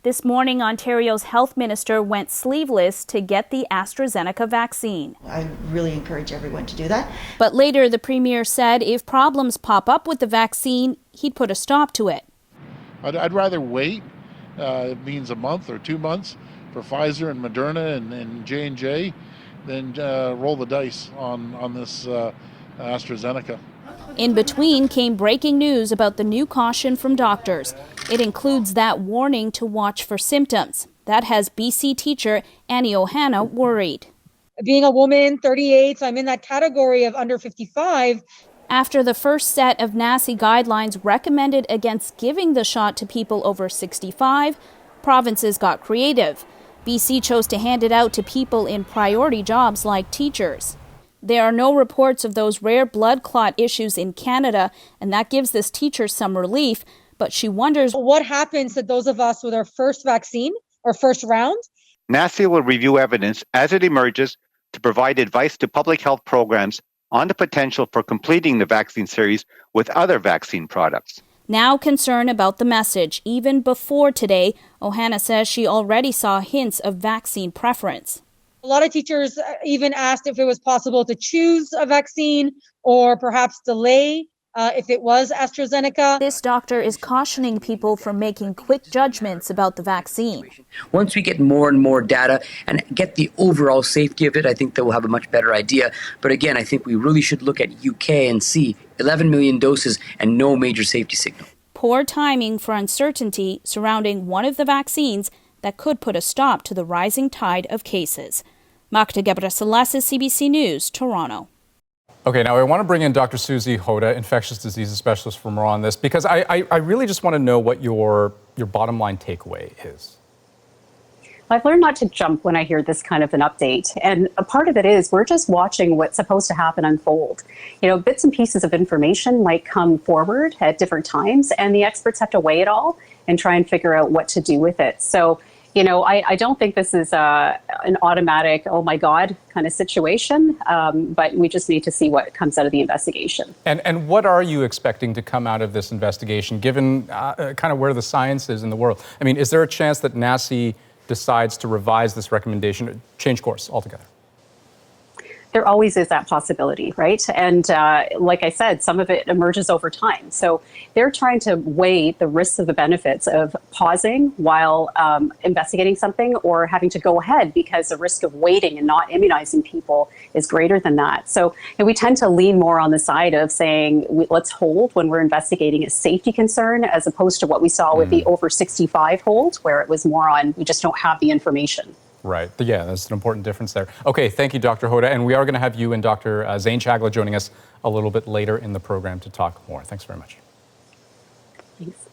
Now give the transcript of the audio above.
This morning, Ontario's health minister went sleeveless to get the AstraZeneca vaccine. I really encourage everyone to do that. But later, the premier said if problems pop up with the vaccine, he'd put a stop to it. I'd rather wait. It means a month or 2 months for Pfizer and Moderna and J&J than roll the dice on this AstraZeneca. In between came breaking news about the new caution from doctors. It includes that warning to watch for symptoms. That has BC teacher Annie Ohana worried. Being a woman, 38, so I'm in that category of under 55. After the first set of NACI guidelines recommended against giving the shot to people over 65, provinces got creative. BC chose to hand it out to people in priority jobs like teachers. There are no reports of those rare blood clot issues in Canada, and that gives this teacher some relief, but she wonders what happens to those of us with our first vaccine or first round. NACI will review evidence as it emerges to provide advice to public health programs on the potential for completing the vaccine series with other vaccine products. Now concern about the message. Even before today, Ohana says she already saw hints of vaccine preference. A lot of teachers even asked if it was possible to choose a vaccine or perhaps delay if it was AstraZeneca. This doctor is cautioning people from making quick judgments about the vaccine. Once we get more and more data and get the overall safety of it, I think that we'll have a much better idea. But again, I think we really should look at UK and see 11 million doses and no major safety signal. Poor timing for uncertainty surrounding one of the vaccines that could put a stop to the rising tide of cases. Magda Gebrselassie, CBC News, Toronto. Okay, now I want to bring in Dr. Susie Hoda, infectious diseases specialist, for more on this, because I really just want to know what your bottom line takeaway is. I've learned not to jump when I hear this kind of an update. And a part of it is we're just watching what's supposed to happen unfold. You know, bits and pieces of information might come forward at different times, and the experts have to weigh it all and try and figure out what to do with it. So, you know, I don't think this is an automatic, oh my God, kind of situation, but we just need to see what comes out of the investigation. And what are you expecting to come out of this investigation, given kind of where the science is in the world? I mean, is there a chance that NACI decides to revise this recommendation, change course altogether? There always is that possibility, right? And like I said, some of it emerges over time. So they're trying to weigh the risks of the benefits of pausing while investigating something or having to go ahead because the risk of waiting and not immunizing people is greater than that. So we tend to lean more on the side of saying, let's hold when we're investigating a safety concern, as opposed to what we saw with the over 65 hold, where it was more on, we just don't have the information. Right. Yeah, that's an important difference there. Okay, thank you, Dr. Hoda. And we are going to have you and Dr. Zane Chagla joining us a little bit later in the program to talk more. Thanks very much. Thanks.